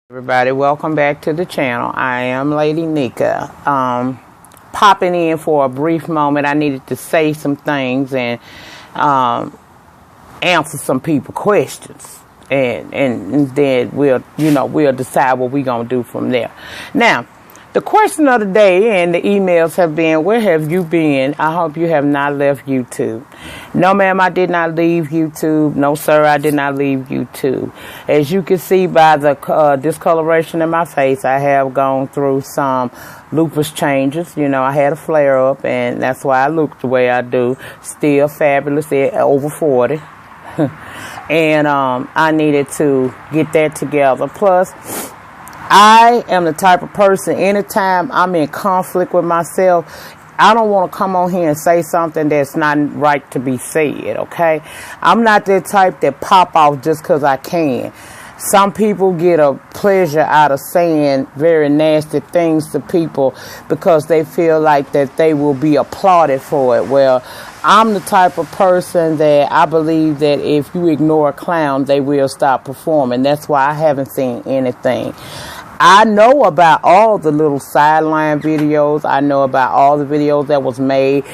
Everybody, welcome back to the channel. I am Lady Nika. Popping in for a brief moment. I needed to say some things and answer some people's questions, and then we'll decide what we're gonna do from there. Now, the question of the day and the emails have been, where have you been? I hope you have not left YouTube. No, ma'am, I did not leave YouTube. No, sir, I did not leave YouTube. As you can see by the discoloration in my face, I have gone through some lupus changes. You know, I had a flare-up, and that's why I look the way I do. Still fabulous, over 40. And I needed to get that together. Plus, I am the type of person, anytime I'm in conflict with myself, I don't want to come on here and say something that's not right to be said, okay? I'm not that type that pop off just because I can. Some people get a pleasure out of saying very nasty things to people because they feel like that they will be applauded for it. Well, I'm the type of person that I believe that if you ignore a clown, they will stop performing. That's why I haven't seen anything. I know about all the little sideline videos. I know about all the videos that was made,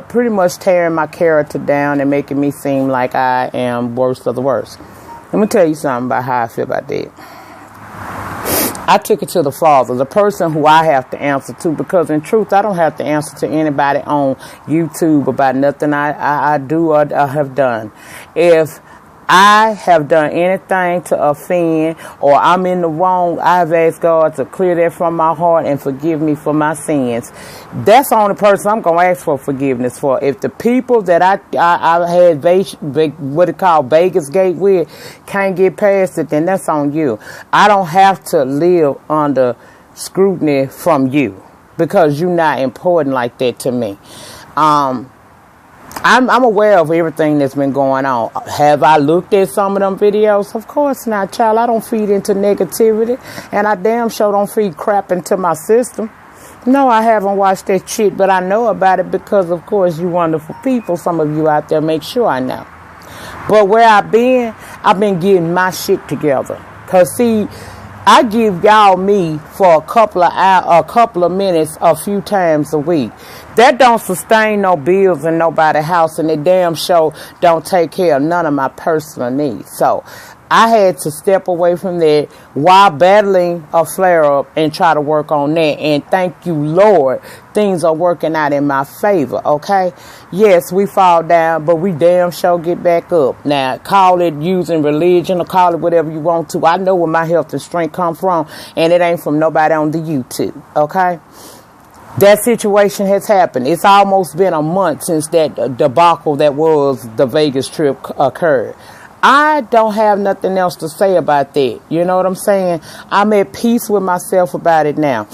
pretty much tearing my character down and making me seem like I am worst of the worst. Let me tell you something about how I feel about that. I took it to the Father, the person who I have to answer to, because in truth, I don't have to answer to anybody on YouTube about nothing I do or have done. If I have done anything to offend or I'm in the wrong, I've asked God to clear that from my heart and forgive me for my sins. That's the only person I'm going to ask for forgiveness for. If the people that I had what it called Vegas Gate with can't get past it, then that's on you. I don't have to live under scrutiny from you because you're not important like that to me. I'm aware of everything that's been going on. Have I looked at some of them videos? Of course not, child. I don't feed into negativity, and I damn sure don't feed crap into my system. No, I haven't watched that shit, but I know about it because, of course, you wonderful people, some of you out there, make sure I know. But where I've been getting my shit together. Because, see, I give y'all me for a couple of hours, a couple of minutes, a few times a week. That don't sustain no bills in nobody's house, and it damn sure don't take care of none of my personal needs. So I had to step away from that while battling a flare-up and try to work on that. And thank you, Lord, things are working out in my favor, okay? Yes, we fall down, but we damn sure get back up. Now, call it using religion or call it whatever you want to. I know where my health and strength come from, and it ain't from nobody on the YouTube, okay? That situation has happened. It's almost been a month since that debacle that was the Vegas trip occurred. I don't have nothing else to say about that. You know what I'm saying? I'm at peace with myself about it now.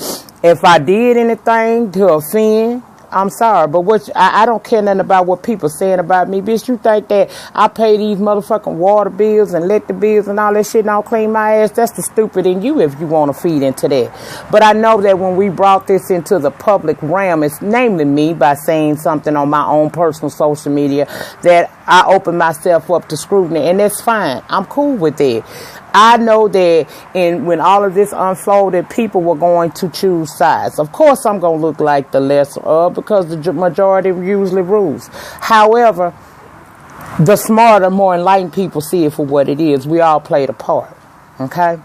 If I did anything to offend, I'm sorry, but I don't care nothing about what people saying about me. Bitch, you think that I pay these motherfucking water bills and electric bills and all that shit and I'll clean my ass? That's the stupid in you if you want to feed into that. But I know that when we brought this into the public realm, it's namely me by saying something on my own personal social media that I open myself up to scrutiny, and that's fine. I'm cool with it. I know that when all of this unfolded, people were going to choose sides. Of course, I'm going to look like the lesser of because the majority usually rules. However, the smarter, more enlightened people see it for what it is. We all played a part, okay?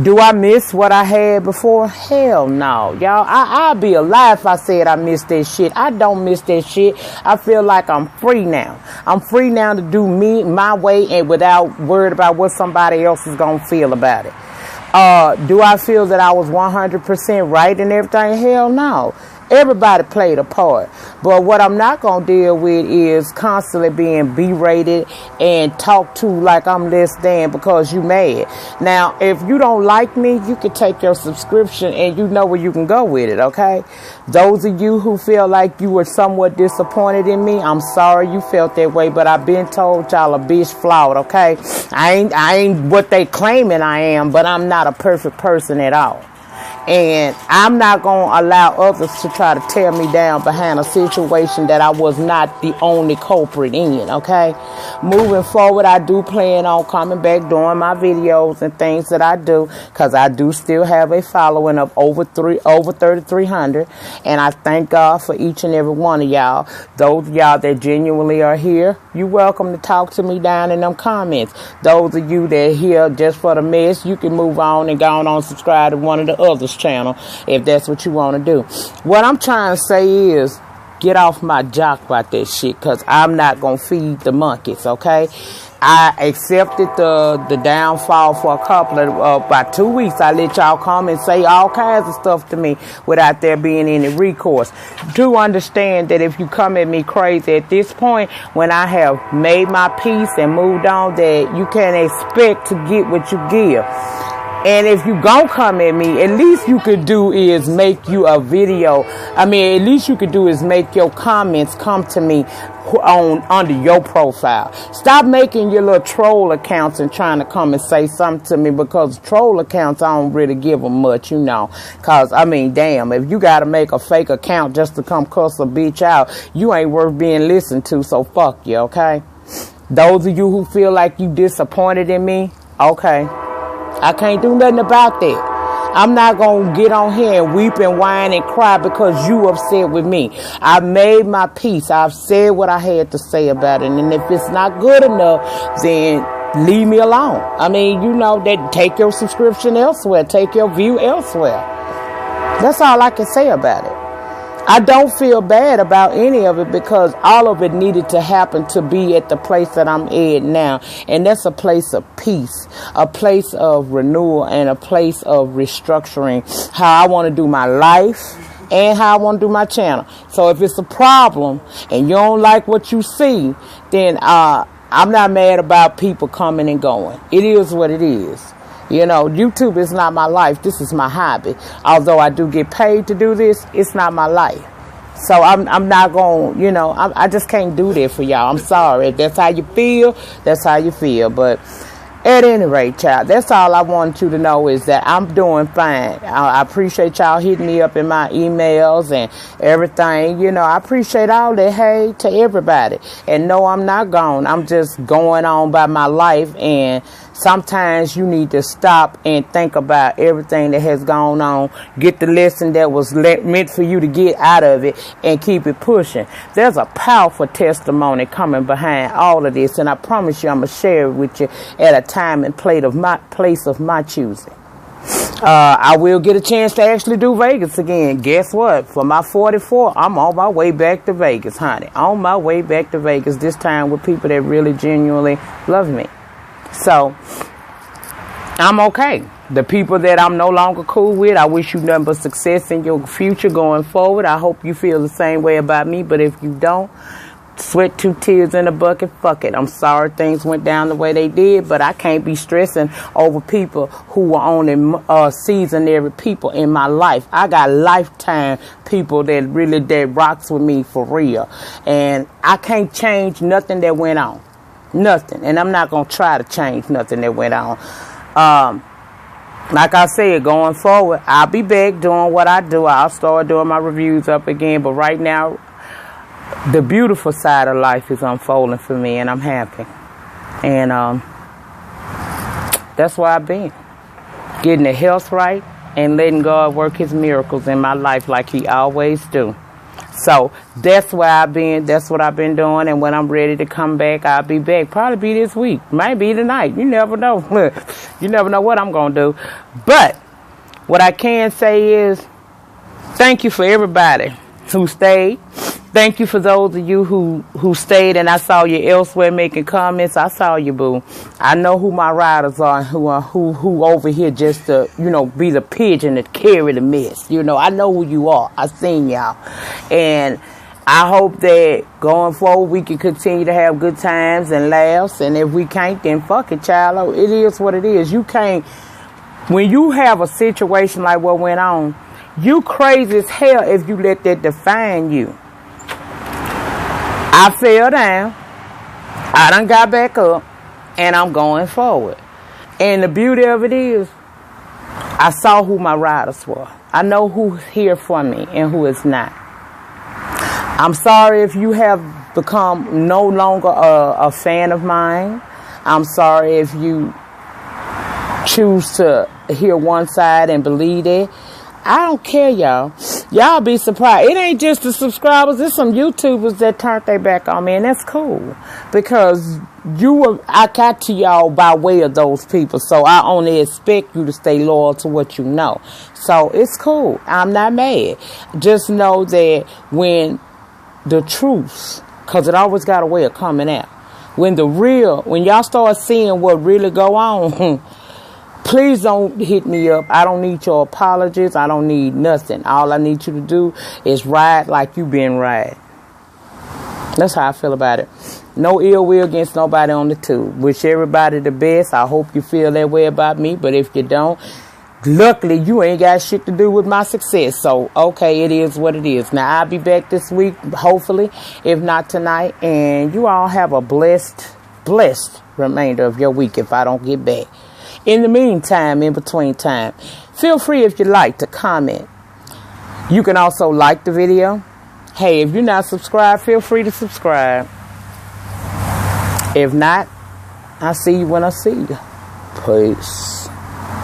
Do I miss what I had before? Hell no, y'all. I'd be a lie if I said I missed that shit. I don't miss that shit. I feel like I'm free now. I'm free now to do me, my way, and without worried about what somebody else is going to feel about it. Do I feel that I was 100% right in everything? Hell no. Everybody played a part. But what I'm not going to deal with is constantly being berated and talked to like I'm less than because you mad. Now, if you don't like me, you can take your subscription and you know where you can go with it, okay? Those of you who feel like you were somewhat disappointed in me, I'm sorry you felt that way, but I've been told y'all a bitch flawed, okay? I ain't what they claiming I am, but I'm not a perfect person at all. And I'm not going to allow others to try to tear me down behind a situation that I was not the only culprit in, okay? Moving forward, I do plan on coming back doing my videos and things that I do, because I do still have a following of over 3,300. And I thank God for each and every one of y'all. Those of y'all that genuinely are here, you're welcome to talk to me down in them comments. Those of you that are here just for the mess, you can move on and go on and subscribe to one of the others channel if that's what you want to do. What I'm trying to say is get off my jock about that shit, because I'm not gonna feed the monkeys, okay? I accepted the downfall for a couple of about 2 weeks. I let y'all come and say all kinds of stuff to me without there being any recourse. Do understand that if you come at me crazy at this point, when I have made my peace and moved on, that you can't expect to get what you give. And if you gon' come at me, at least you could do is make you a video. I mean, at least you could do is make your comments come to me under your profile. Stop making your little troll accounts and trying to come and say something to me, because troll accounts, I don't really give them much, you know. Because, I mean, damn, if you got to make a fake account just to come cuss a bitch out, you ain't worth being listened to, so fuck you, okay? Those of you who feel like you disappointed in me, okay. I can't do nothing about that. I'm not going to get on here and weep and whine and cry because you upset with me. I made my peace. I've said what I had to say about it. And if it's not good enough, then leave me alone. I mean, you know, that take your subscription elsewhere. Take your view elsewhere. That's all I can say about it. I don't feel bad about any of it, because all of it needed to happen to be at the place that I'm at now. And that's a place of peace, a place of renewal, and a place of restructuring how I want to do my life and how I want to do my channel. So if it's a problem and you don't like what you see, then I'm not mad about people coming and going. It is what it is. You know, YouTube is not my life. This is my hobby. Although I do get paid to do this, it's not my life. So I'm not going, you know, I just can't do that for y'all. I'm sorry. If that's how you feel, that's how you feel. But at any rate, child, that's all I want you to know, is that I'm doing fine. I appreciate y'all hitting me up in my emails and everything. You know, I appreciate all that. Hey, to everybody. And no, I'm not gone. I'm just going on by my life. And sometimes you need to stop and think about everything that has gone on. Get the lesson that was meant for you to get out of it and keep it pushing. There's a powerful testimony coming behind all of this. And I promise you I'm going to share it with you at a time and place of my choosing. I will get a chance to actually do Vegas again. Guess what? For my 44, I'm on my way back to Vegas, honey. On my way back to Vegas, this time with people that really genuinely love me. So, I'm okay. The people that I'm no longer cool with, I wish you nothing but success in your future going forward. I hope you feel the same way about me. But if you don't, sweat 2 tears in a bucket, fuck it. I'm sorry things went down the way they did, but I can't be stressing over people who are only seasonary people in my life. I got lifetime people that rocks with me for real. And I can't change nothing that went on. Nothing. And I'm not going to try to change nothing that went on. Like I said, going forward, I'll be back doing what I do. I'll start doing my reviews up again. But right now, the beautiful side of life is unfolding for me, and I'm happy. And that's where I've been. Getting the health right and letting God work his miracles in my life like he always do. So that's where I've been. That's what I've been doing. And when I'm ready to come back, I'll be back. Probably be this week. Might be tonight. You never know. You never know what I'm going to do. But what I can say is thank you for everybody who stayed. Thank you for those of you who stayed, and I saw you elsewhere making comments. I saw you, boo. I know who my riders are, who over here just to, you know, be the pigeon that carry the mess. You know, I know who you are. I seen y'all. And I hope that going forward we can continue to have good times and laughs. And if we can't, then fuck it, child. It is what it is. You can't, when you have a situation like what went on, you crazy as hell if you let that define you. I fell down, I done got back up, and I'm going forward. And the beauty of it is, I saw who my riders were. I know who's here for me and who is not. I'm sorry if you have become no longer a fan of mine. I'm sorry if you choose to hear one side and believe it. I don't care, y'all. Y'all be surprised. It ain't just the subscribers. There's some YouTubers that turned their back on me, and that's cool. Because I got to y'all by way of those people. So I only expect you to stay loyal to what you know. So it's cool. I'm not mad. Just know that when the truth, because it always got a way of coming out. When y'all start seeing what really go on, please don't hit me up. I don't need your apologies. I don't need nothing. All I need you to do is ride like you been riding. That's how I feel about it. No ill will against nobody on the tube. Wish everybody the best. I hope you feel that way about me. But if you don't, luckily you ain't got shit to do with my success. So, okay, it is what it is. Now, I'll be back this week, hopefully, if not tonight. And you all have a blessed remainder of your week if I don't get back. In the meantime, in between time, feel free if you like to comment. You can also like the video. Hey, if you're not subscribed, feel free to subscribe. If not, I'll see you when I see you. Peace.